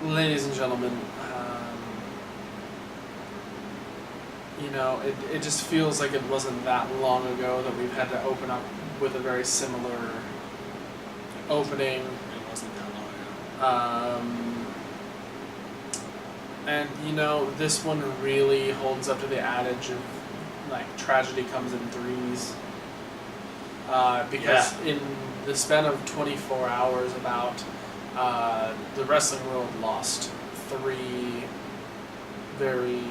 ladies and gentlemen, it just feels like it wasn't that long ago that we've had to open up with a very similar opening. It wasn't that long ago. And this one really holds up to the adage of like tragedy comes in threes. Because in the span of 24 hours, the wrestling world lost three very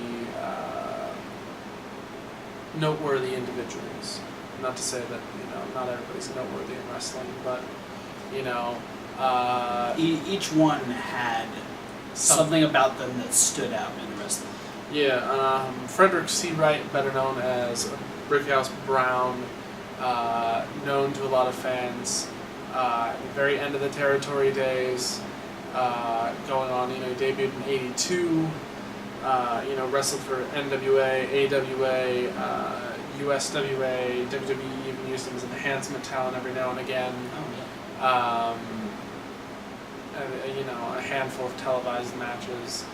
noteworthy individuals. Not to say that not everybody's noteworthy in wrestling, but each one had something about them that stood out in wrestling. Yeah, Frederick Seawright, better known as Brickhouse Brown, known to a lot of fans. Very end of the territory days, going on. He debuted in '82. Wrestled for NWA, AWA, USWA, WWE. Even used him as enhancement talent every now and again. Oh, A handful of televised matches.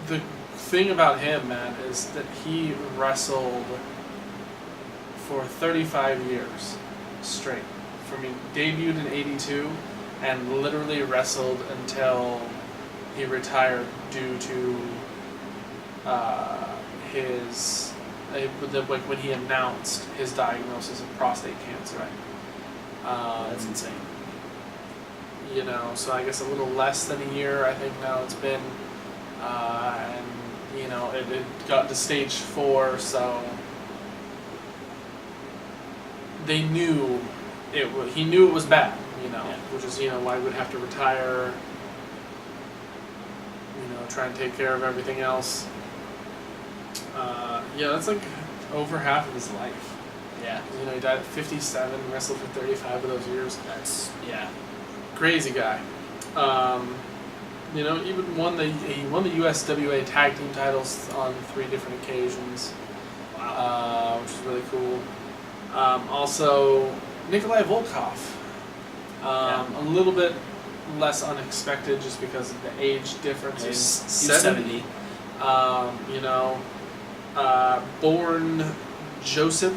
The thing about him, man, is that he wrestled for 35 years straight. Debuted in '82 and literally wrestled until he retired due to when he announced his diagnosis of prostate cancer. that's insane. So I guess a little less than a year, I think now it's been, and it got to stage 4, so they knew he knew it was bad, which is why he would have to retire, try and take care of everything else. That's like over half of his life. Yeah. He died at 57, wrestled for 35 of those years. That's Crazy guy. Even won the USWA tag team titles on 3 different occasions. Wow. Which is really cool. Also, Nikolai Volkoff. A little bit less unexpected just because of the age difference. He's 70. Born Josip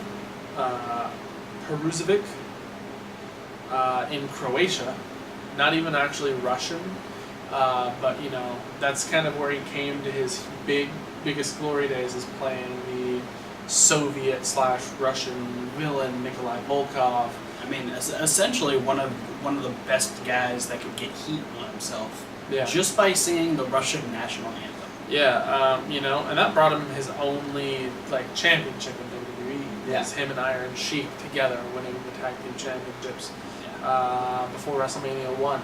Peruzovic in Croatia. Not even actually Russian, but that's kind of where he came to his biggest glory days, is playing the Soviet/Russian villain Nikolai Volkoff. I mean, essentially one of the best guys that could get heat on himself, just by singing the Russian national anthem. Yeah, and that brought him his only championship in WWE. Yeah. It's him and Iron Sheik together winning the tag team championships. Before WrestleMania 1.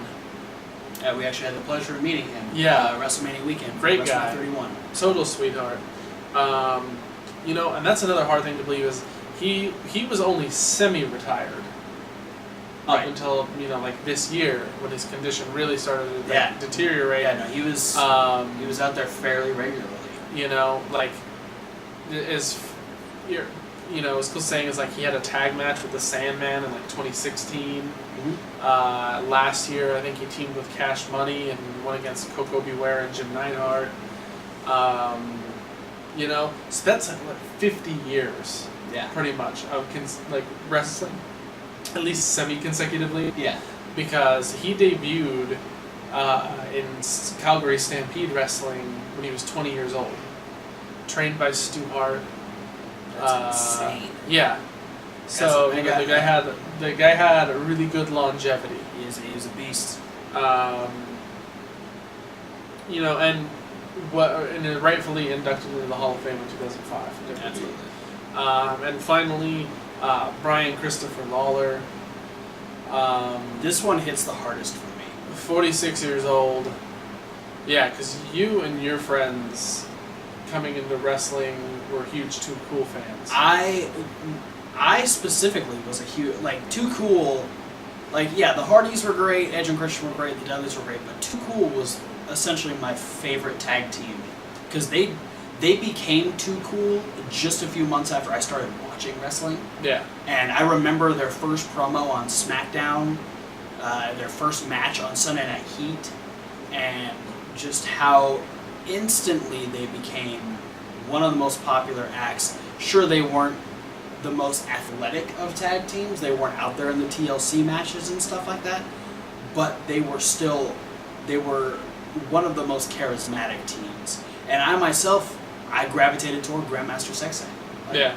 We actually had the pleasure of meeting him. Yeah. WrestleMania weekend. Great guy. 31. Total sweetheart. And that's another hard thing to believe is he was only semi-retired up until this year when his condition really started to deteriorate. Yeah, no, he was out there fairly regularly. What's cool saying is he had a tag match with the Sandman in 2016. Mm-hmm. Last year, I think he teamed with Cash Money and won against Coco Beware and Jim Neidhart. So that's 50 years, pretty much, of wrestling, at least semi-consecutively. Yeah. Because he debuted in Calgary Stampede Wrestling when he was 20 years old. Trained by Stu Hart. That's insane. Yeah. So the guy had a really good longevity. He is a beast. And rightfully inducted into the Hall of Fame in 2005. Absolutely. And finally, Brian Christopher Lawler. This one hits the hardest for me. 46 years old. Yeah, because you and your friends coming into wrestling were huge Too Cool fans. I specifically was a huge, Too Cool, the Hardys were great, Edge and Christian were great, the Dudleys were great, but Too Cool was essentially my favorite tag team, because they became Too Cool just a few months after I started watching wrestling. Yeah. And I remember their first promo on SmackDown their first match on Sunday Night Heat, and just how instantly they became one of the most popular acts. Sure, they weren't the most athletic of tag teams. They weren't out there in the TLC matches and stuff like that, but they were one of the most charismatic teams. And I gravitated toward Grandmaster Sexay.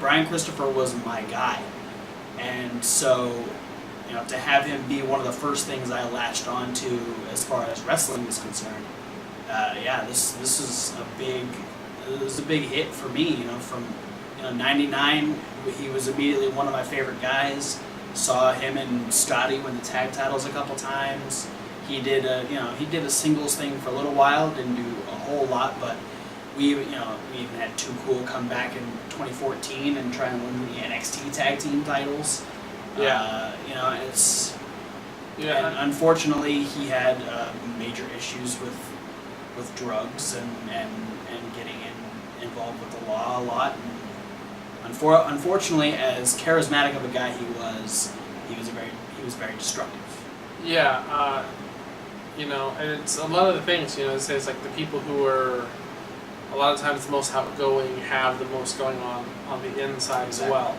Brian Christopher was my guy. And so, to have him be one of the first things I latched onto as far as wrestling is concerned, this is it was a big hit for me. From '99, he was immediately one of my favorite guys. Saw him and Scotty win the tag titles a couple times. He did a singles thing for a little while. Didn't do a whole lot, but we even had Too Cool come back in 2014 and try and win the NXT tag team titles. And unfortunately, he had major issues with drugs and getting involved with the law a lot. And unfortunately, as charismatic of a guy he was very destructive. Yeah, and it's a lot of the things. It's like the people who are a lot of times the most outgoing have the most going on the inside as well.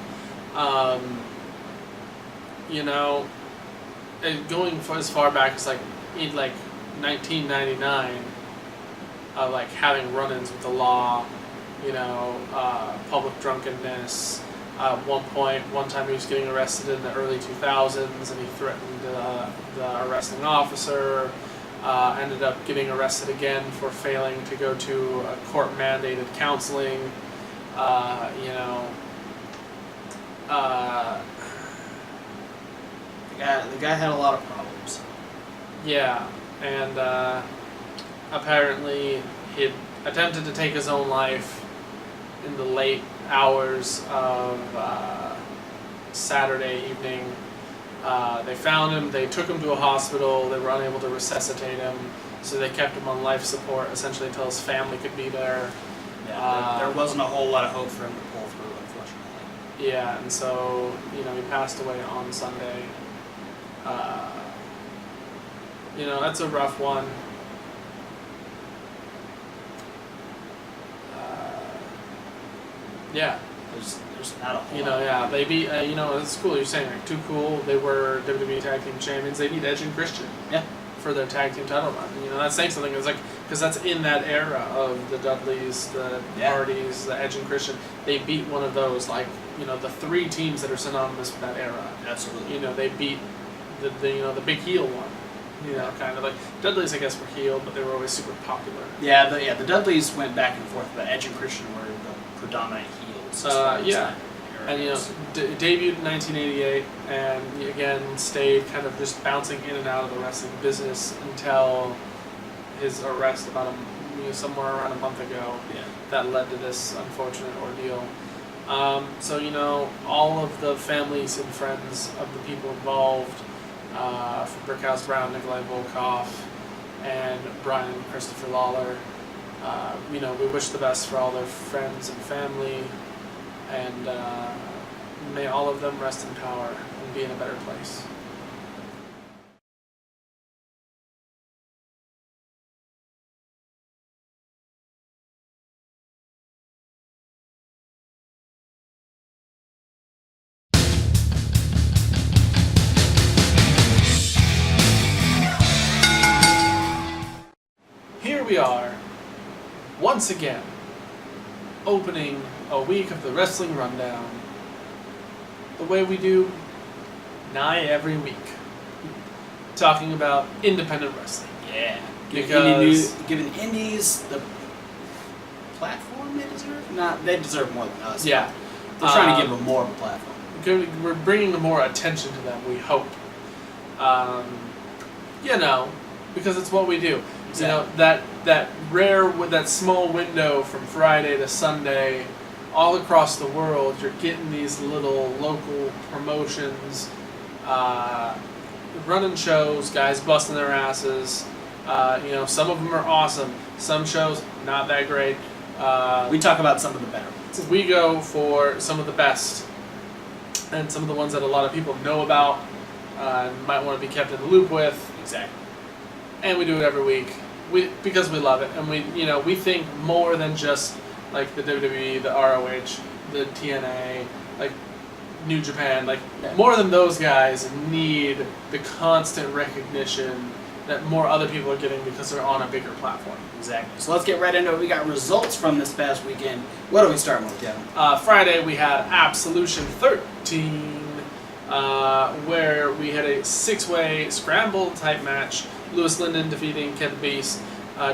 And going as far back as in 1999, having run-ins with the law, public drunkenness. One time he was getting arrested in the early 2000s, and he threatened the arresting officer. Ended up getting arrested again for failing to go to a court-mandated counseling. The guy had a lot of problems. Yeah, and apparently he attempted to take his own life in the late hours of Saturday evening. They found him, they took him to a hospital, they were unable to resuscitate him, so they kept him on life support essentially until his family could be there. Yeah, there wasn't a whole lot of hope for him to pull through, unfortunately. Yeah, and so, he passed away on Sunday. That's a rough one. There's not a whole lot. They beat, it's cool you're saying, Too Cool, they were WWE Tag Team Champions, they beat Edge and Christian. Yeah. For their tag team title run. That's saying something. It's because that's in that era of the Dudleys, the Hardys, the Edge and Christian. They beat one of those, the three teams that are synonymous with that era. Absolutely. They beat the big heel one. Kind of like Dudleys, I guess, were heel, but they were always super popular. Yeah, the Dudleys went back and forth, but Edge and Christian were the predominant heels. And debuted in 1988, and again stayed kind of just bouncing in and out of the wrestling business until his arrest about somewhere around a month ago. Yeah. That led to this unfortunate ordeal. So all of the families and friends of the people involved, from Brickhouse Brown, Nikolai Volkoff, and Brian Christopher Lawler, we wish the best for all their friends and family. And may all of them rest in power and be in a better place. Here we are, once again, opening a week of the Wrestling Rundown, the way we do nigh every week, talking about independent wrestling. Yeah. Because giving indies the platform they deserve? They deserve more than us. Yeah. They're trying to give them more of a platform. We're bringing more attention to them, we hope. Because it's what we do. Exactly. That small window from Friday to Sunday, all across the world, you're getting these little local promotions, running shows, guys busting their asses. Some of them are awesome. Some shows, not that great. We talk about some of the better ones. We go for some of the best, and some of the ones that a lot of people know about, might want to be kept in the loop with. Exactly. And we do it every week because we love it, and we think more than just like the WWE, the ROH, the TNA, like New Japan, like more than those guys need the constant recognition that more other people are getting because they're on a bigger platform. Exactly. So let's get right into it. We got results from this past weekend. What are we starting with, Kevin? Friday we had Absolution 13, where we had a 6-way scramble type match. Lewis Linden defeating Kent Beast,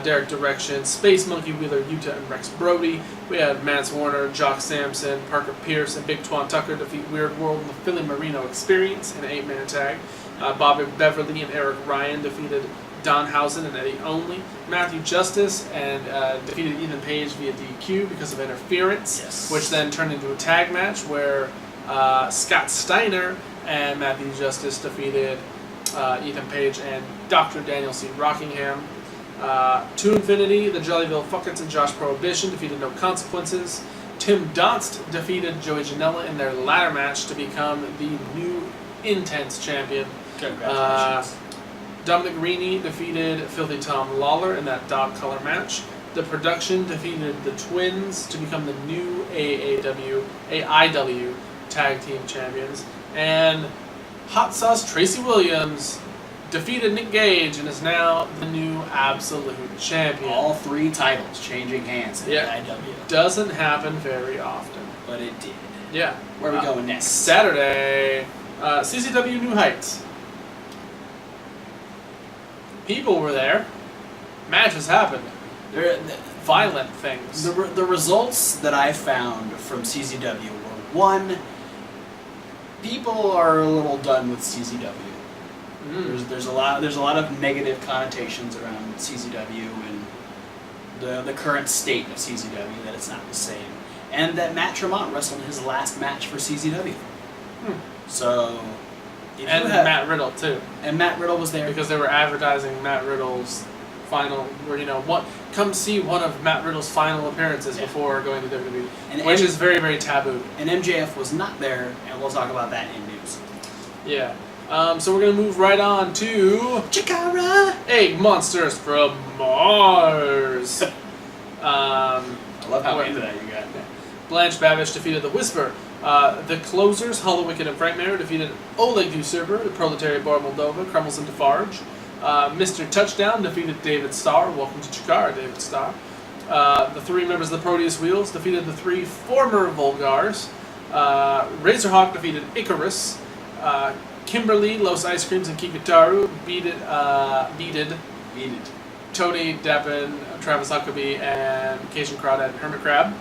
Derek Direction, Space Monkey Wheeler Yuta, and Rex Brody. We had Mance Warner, Jock Sampson, Parker Pierce, and Big Twan Tucker defeat Weird World and the Philly Marino Experience in an 8-man tag. Bobby Beverly and Eric Ryan defeated Donhausen and Eddie Only. Matthew Justice and defeated Ethan Page via DQ because of interference, which then turned into a tag match where Scott Steiner and Matthew Justice defeated Ethan Page and Dr. Daniel C. Rockingham. To Infinity, the Jollyville Fuckets and Josh Prohibition defeated No Consequences. Tim Donst defeated Joey Janela in their ladder match to become the new Intense champion. Congratulations. Dominic Rini defeated Filthy Tom Lawler in that dog color match. The Production defeated the Twins to become the new AIW Tag Team Champions. And Hot Sauce Tracy Williams defeated Nick Gage and is now the new Absolute Champion. All 3 titles changing hands in AIW. Doesn't happen very often. But it did. Yeah. Where are we going next? Saturday, CCW New Heights. People were there. Matches happened. Violent things. The results that I found from CZW were, 1, people are a little done with CZW. There's a lot of negative connotations around CZW and the current state of CZW, that it's not the same, and that Matt Tremont wrestled his last match for CZW. So, and Matt Riddle too. And Matt Riddle was there because they were advertising Matt Riddle's final, or come see one of Matt Riddle's final appearances before going to WWE, which is very, very taboo. And MJF was not there, and we'll talk about that in news. Yeah. So we're going to move right on to Chikara! Egg Monsters from Mars. I love how into that you got. Blanche Babbage defeated the Whisper. The Closers, Hollow Wicked and Frightmare, defeated Oleg Usurper, the Proletariat Bar Moldova, Crumbles and Defarge. Mr. Touchdown defeated David Starr. Welcome to Chikara, David Starr. The 3 members of the Proteus Wheels defeated the 3 former Volgars. Razorhawk defeated Icarus. Kimberly, Los Ice Creams, and Kikutaru beated Tony Deppen, Travis Huckabee, and Cajun Crawdad and Hermit Crab.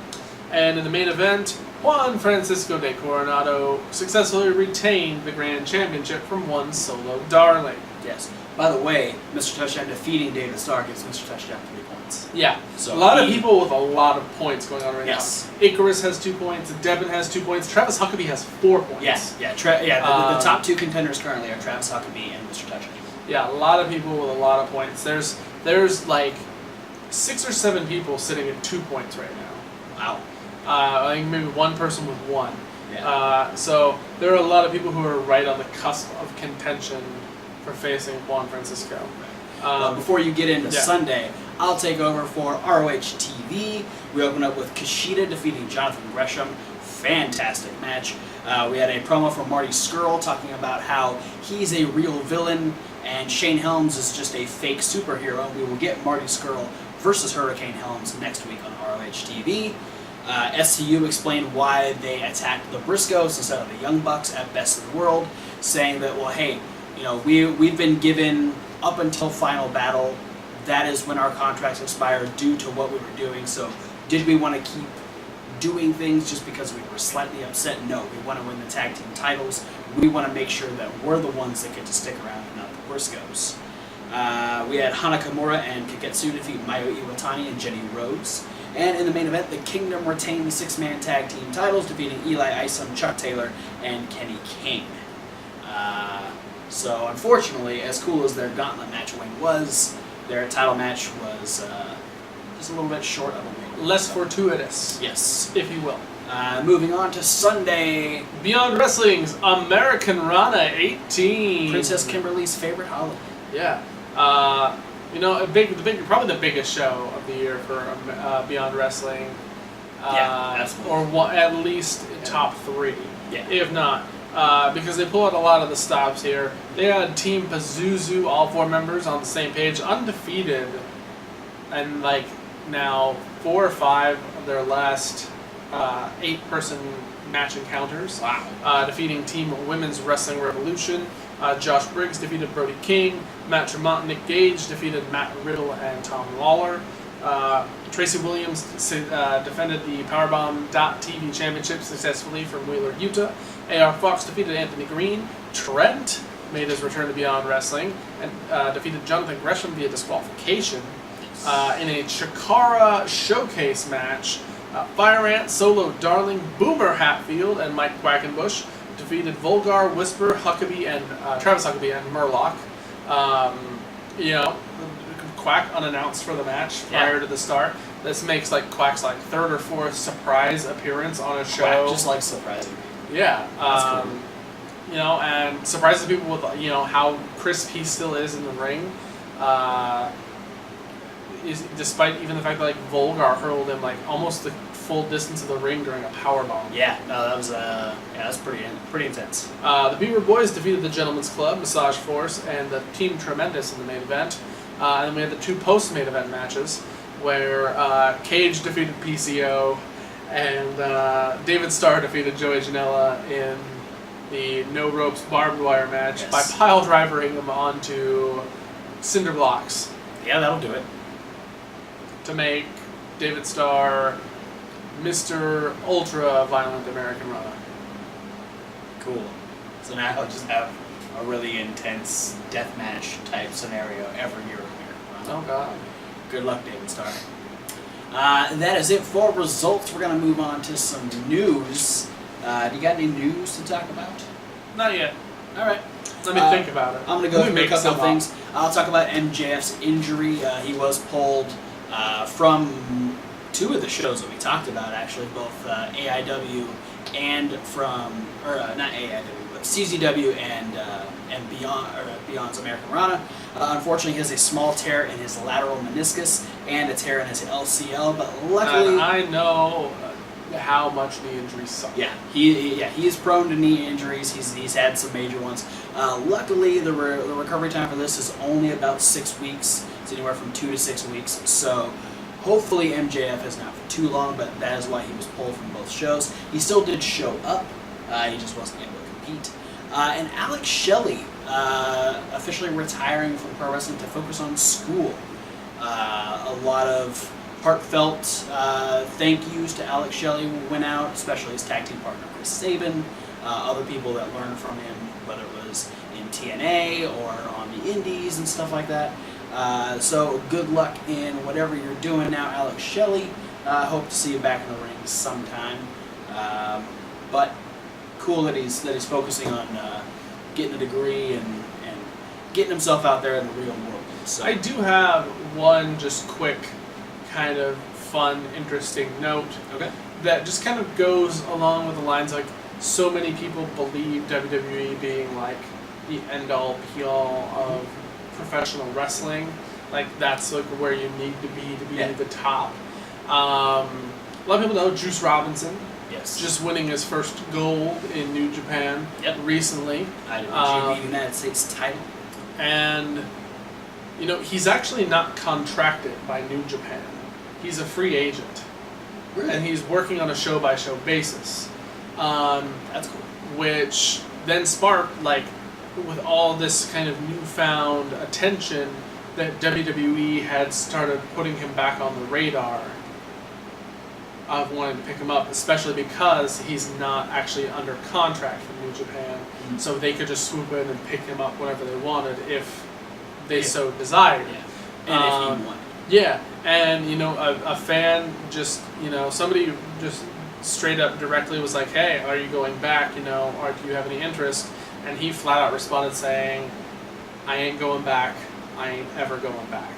And in the main event, Juan Francisco de Coronado successfully retained the Grand Championship from one Solo Darling. Yes. By the way, Mr. Touchdown defeating David Starr gives Mr. Touchdown 3 points. Yeah. So a lot of people with a lot of points going on right now. Icarus has 2 points. Deppen has 2 points. Travis Huckabee has 4 points. The top 2 contenders currently are Travis Huckabee and Mr. Touchdown. Yeah, a lot of people with a lot of points. There's like 6 or 7 people sitting at 2 points right now. Wow. I think maybe 1 person with 1. Yeah. So there are a lot of people who are right on the cusp of contention for facing Juan Francisco. Before you get into Sunday, I'll take over for ROH TV. We open up with Kushida defeating Jonathan Gresham. Fantastic match. We had a promo from Marty Scurll talking about how he's a real villain and Shane Helms is just a fake superhero. We will get Marty Scurll versus Hurricane Helms next week on ROH TV. SCU explained why they attacked the Briscoes instead of the Young Bucks at Best of the World, saying that, well, hey, we've been given up until Final Battle. That is when our contracts expired due to what we were doing. So did we want to keep doing things just because we were slightly upset? No, we want to win the tag team titles. We want to make sure that we're the ones that get to stick around and not the Briscoes. We had Hana Kimura and Kagetsu defeat Mayu Iwatani and Jenny Rhodes. And in the main event, the Kingdom retained the 6-man tag team titles, defeating Eli Isom, Chuck Taylor, and Kenny King. So unfortunately, as cool as their gauntlet match win was, their title match was just a little bit short of a win. Less fortuitous. Yes. If you will. Moving on to Sunday. Beyond Wrestling's American Rana 18. Princess Kimberly's favorite holiday. Yeah. Probably the biggest show of the year for Beyond Wrestling. Yeah, absolutely. Or at least top 3. Yeah. If not. Because they pull out a lot of the stops here. They had Team Pazuzu, all 4 members on the same page, undefeated, and now 4 or 5 of their last 8-person match encounters. Wow. Defeating Team Women's Wrestling Revolution. Josh Briggs defeated Brody King. Matt Tremont and Nick Gage defeated Matt Riddle and Tom Lawler. Tracy Williams defended the Powerbomb.TV Championship successfully from Wheeler, Utah. AR Fox defeated Anthony Green. Trent made his return to Beyond Wrestling and defeated Jonathan Gresham via disqualification. In a Chikara showcase match, Fire Ant, Solo Darling, Boomer Hatfield, and Mike Quackenbush defeated Volgar, Whisper, Huckabee, and Travis Huckabee and Murloc. Quack unannounced for the match prior to the start. This makes Quack's 3rd or 4th surprise appearance on a show. Quack just likes surprising. Yeah. That's cool. And surprises people with how crisp he still is in the ring. Despite even the fact that Volgar hurled him almost the full distance of the ring during a powerbomb. Yeah, no, that was that's pretty intense. The Beaver Boys defeated the Gentlemen's Club, Massage Force, and the Team Tremendous in the main event. And then we had the 2 post-main event matches where Cage defeated PCO and David Starr defeated Joey Janela in the no ropes barbed wire match by pile driving him onto cinder blocks. Yeah, that'll do it. To make David Starr Mr. Ultra Violent American Rana. Cool. So now I'll just have a really intense deathmatch type scenario every year of American Rana. Oh God. Good luck, David Starr. That is it for results. We're going to move on to some news. Do you got any news to talk about? Not yet. All right. Let me think about it. I'm going to go through a couple of things. I'll talk about MJF's injury. He was pulled from 2 of the shows that we talked about, actually, both AIW and not AIW, but CZW and Beyond's American Rana. Unfortunately, he has a small tear in his lateral meniscus and a tear in his LCL, but luckily... I know how much knee injuries suck. Yeah, he is prone to knee injuries. He's had some major ones. Luckily, the recovery time for this is only about 6 weeks. It's anywhere from 2 to 6 weeks. So hopefully MJF is not for too long, but that is why he was pulled from both shows. He still did show up. He just wasn't able to compete. And Alex Shelley officially retiring from pro wrestling to focus on school. A lot of heartfelt thank yous to Alex Shelley went out, especially his tag team partner Chris Sabin, other people that learned from him, whether it was in TNA or on the indies and stuff like that. So good luck in whatever you're doing now, Alex Shelley. Hope to see you back in the ring sometime. But cool that he's focusing on getting a degree and getting himself out there in the real world. So I do have one just quick kind of fun, interesting note that just kind of goes along with the lines so many people believe WWE being the end-all, be-all of professional wrestling. That's where you need to be the top. A lot of people know Juice Robinson. Yes. Just winning his first gold in New Japan recently. IWGP United States title. And, he's actually not contracted by New Japan. He's a free agent. Really? And he's working on a show-by-show basis. That's cool. Which then sparked, with all this kind of newfound attention that WWE had started putting him back on the radar of wanting to pick him up, especially because he's not actually under contract from New Japan. Mm-hmm. So they could just swoop in and pick him up whenever they wanted if they so desired. Yeah. And if he wanted. Yeah, and a fan just somebody just straight up directly was like, "Hey, are you going back? Or do you have any interest?" And he flat out responded saying, "I ain't going back. I ain't ever going back."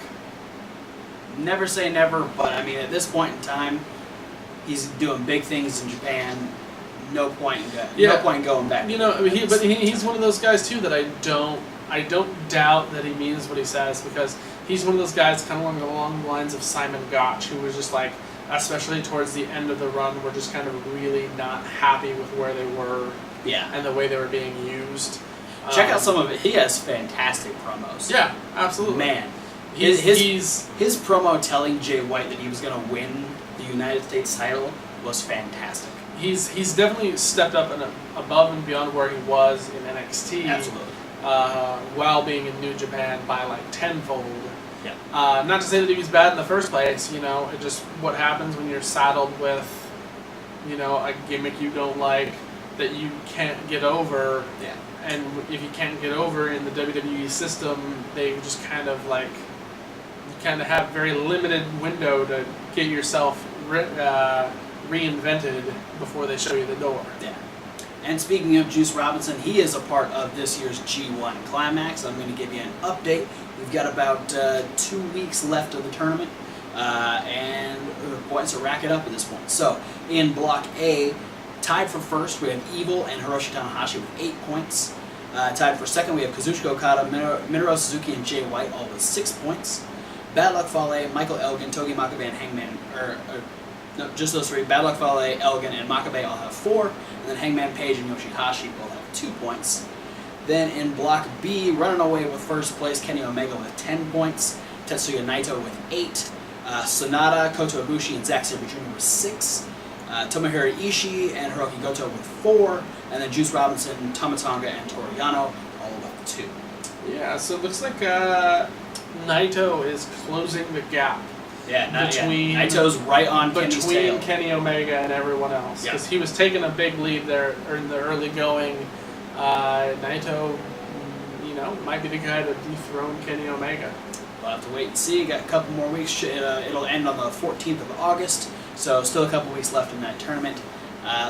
Never say never, but at this point in time, He's doing big things in Japan. No point in going back. You know, I mean, he's one of those guys too that I don't doubt that he means what he says, because he's one of those guys kind of along the lines of Simon Gotch, who was just like, especially towards the end of the run, were just kind of really not happy with where they were and the way they were being used. Check out some of it. He has fantastic promos. Yeah, absolutely. Man, his promo telling Jay White that he was going to win the United States title was fantastic. He's definitely stepped up and above and beyond where he was in NXT. Absolutely. While being in New Japan by like tenfold. Yeah. Not to say that he was bad in the first place, you know, it just what happens when you're saddled with, you know, a gimmick you don't like that you can't get over. Yeah. And if you can't get over in the WWE system, they just kind of like, you kind of have very limited window to get yourself reinvented before they show you the door. Yeah. And speaking of Juice Robinson, he is a part of this year's G1 Climax. I'm going to give you an update. We've got about 2 weeks left of the tournament, and the points are racking up at this point. So, in Block A, tied for first, we have Evil and Hiroshi Tanahashi with 8 points. Tied for second, we have Kazuchika Okada, Minoru Suzuki, and Jay White, all with 6 points. Bad Luck Fale, Michael Elgin, Togi Makabe, and Hangman, no, just those three. Bad Luck Fale, Elgin, and Makabe all have 4. And then Hangman Page and Yoshihashi both have 2 points. Then in Block B, running away with first place, Kenny Omega with 10 points. Tetsuya Naito with 8. Sonata, Kota Ibushi, and Zack Sabre Jr. with 6. Tomohiro Ishii and Hiroki Goto with 4. And then Juice Robinson, Tama Tonga, and Toru Yano all with 2. Yeah, so it looks like Naito is closing the gap. Yeah, Naito's right on Kenny's tail. Between Kenny Omega and everyone else. Because he was taking a big lead there in the early going. Naito, you know, might be the guy to dethrone Kenny Omega. We'll have to wait and see. Got a couple more weeks. It'll end on the 14th of August. So still a couple weeks left in that tournament.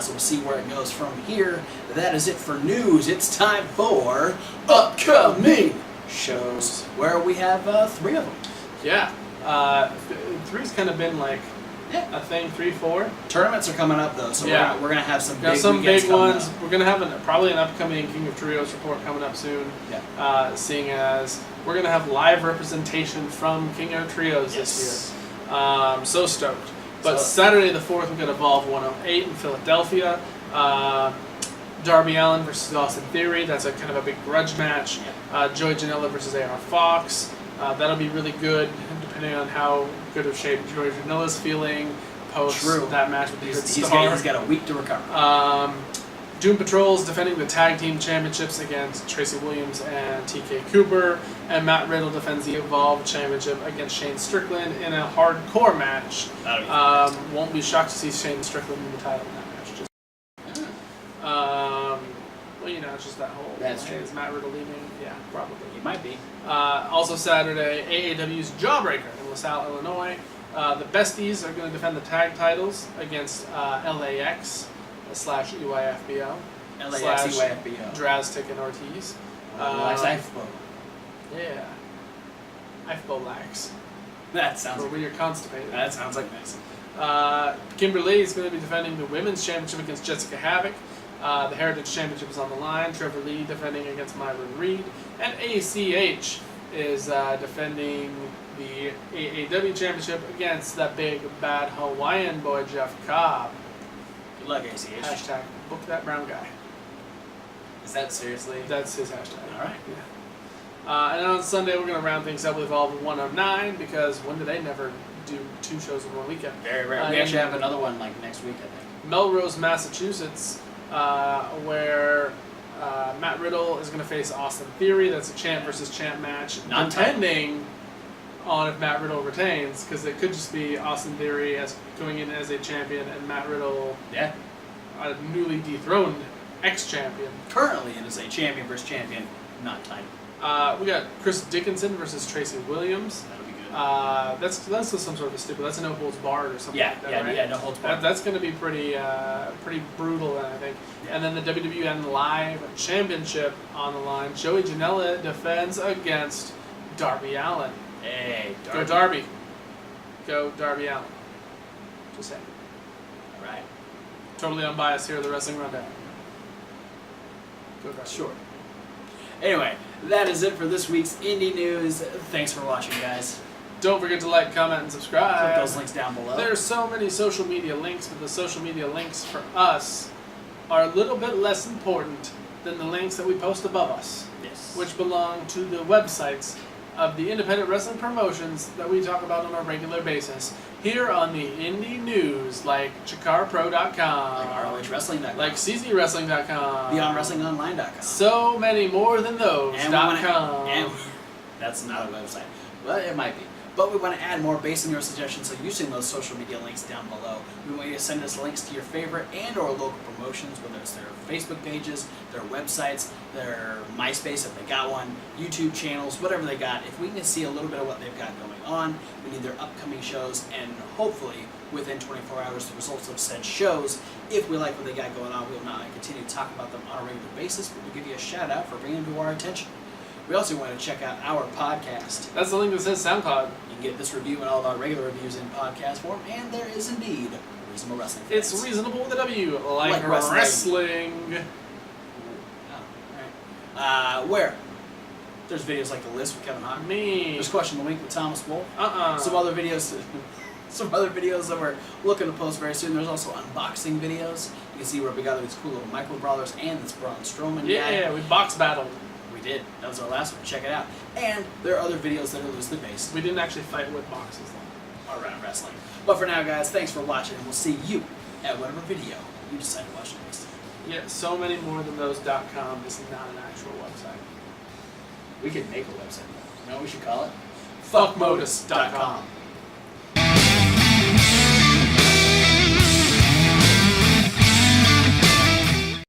So we'll see where it goes from here. That is it for news. It's time for upcoming shows, where we have 3 of them. Yeah. 3's kind of been like a thing. 3, 4 tournaments are coming up though, so we're gonna have some big ones. We're gonna have probably an upcoming King of Trios report coming up soon. Yeah. Seeing as we're gonna have live representation from King of Trios this year. So stoked. But Saturday the 4th we got Evolve 108 in Philadelphia. Darby Allin versus Austin Theory. That's a kind of a big grudge match. Joey Janela versus AR Fox. That'll be really good, depending on how good of shape Joey Janela's feeling post that match with the Good Star. He's got a week to recover. Doom Patrol's defending the tag team championships against Tracy Williams and TK Cooper, and Matt Riddle defends the Evolve championship against Shane Strickland in a hardcore match. Won't be shocked to see Shane Strickland in the title in that match. Well, you know, it's just that whole. That's true. Is Matt Riddle leaving? Yeah, probably. He might be. Also Saturday, AAW's Jawbreaker in LaSalle, Illinois. The Besties are going to defend the tag titles against LAX / EYFBO. LAX EYFBO. Drastic and Ortiz. IFBO. Yeah. IFBO lax. That sounds For when you're constipated. That sounds like nice. Kimberly is going to be defending the Women's Championship against Jessica Havoc. The Heritage Championship is on the line. Trevor Lee defending against Myron Reed. And ACH is defending the AAW Championship against that big, bad Hawaiian boy, Jeff Cobb. Good luck, ACH. Hashtag book that brown guy. Is that seriously? That's his hashtag. All right. Yeah. And on Sunday, we're going to round things up with Evolve 109, because when do they never do 2 shows in one weekend? Very rare. We actually have another one like next week, I think. Melrose, Massachusetts, where Matt Riddle is going to face Austin Theory. That's a champ versus champ match, depending on if Matt Riddle retains, because it could just be Austin Theory as going in as a champion and Matt Riddle, a newly dethroned ex-champion. Currently, it is a champion versus champion, not title. We got Chris Dickinson versus Tracy Williams. That'll be good. That's just some sort of a stupid. That's a no holds barred or something like that, right? Yeah, no holds barred. That's going to be pretty brutal, I think. Yeah. And then the WWN Live Championship on the line. Joey Janela defends against Darby Allin. Hey, Darby. Go Darby. Go Darby Allin. Just saying. Right. Totally unbiased here at the Wrestling Rundown. Go Wrestling. Sure. Anyway, that is it for this week's indie news. Thanks for watching, guys. Don't forget to like, comment, and subscribe. Click those links down below. There's so many social media links, but the social media links for us are a little bit less important than the links that we post above us, Yes. which belong to the websites of the independent wrestling promotions that we talk about on a regular basis here on the indie news, like ChikarPro.com, like ROHWrestling.com, like CZWrestling.com, BeyondWrestlingOnline.com. so many more than those. And that's not a website, but it might be. But we want to add more based on your suggestions, so using those social media links down below. We want you to send us links to your favorite and or local promotions, whether it's their Facebook pages, their websites, their MySpace if they got one, YouTube channels, whatever they got. If we can see a little bit of what they've got going on, we need their upcoming shows, and hopefully within 24 hours the results of said shows. If we like what they got going on, we will not continue to talk about them on a regular basis, but we'll give you a shout out for bringing them to our attention. We also want to check out our podcast. That's the link that says SoundCloud. You can get this review and all of our regular reviews in podcast form, and there is indeed Reasonable Wrestling Fans. It's reasonable with a W, like wrestling. wrestling. Oh, alright. Where? There's videos like The List with Kevin Hart. Me. There's Question of the Week with Thomas Wolf. Some Some other videos that we're looking to post very soon. There's also unboxing videos. You can see where we got these cool little micro brawlers and this Braun Strowman guy. Yeah, we box battled. We did. That was our last one. Check it out. And there are other videos that are loosely based We didn't actually fight with boxes though. around wrestling. But for now, guys, thanks for watching, and we'll see you at whatever video you decide to watch next. Yeah, so many more than those .com is not an actual website. We could make a website. You know what we should call it? Fuckmodus.com.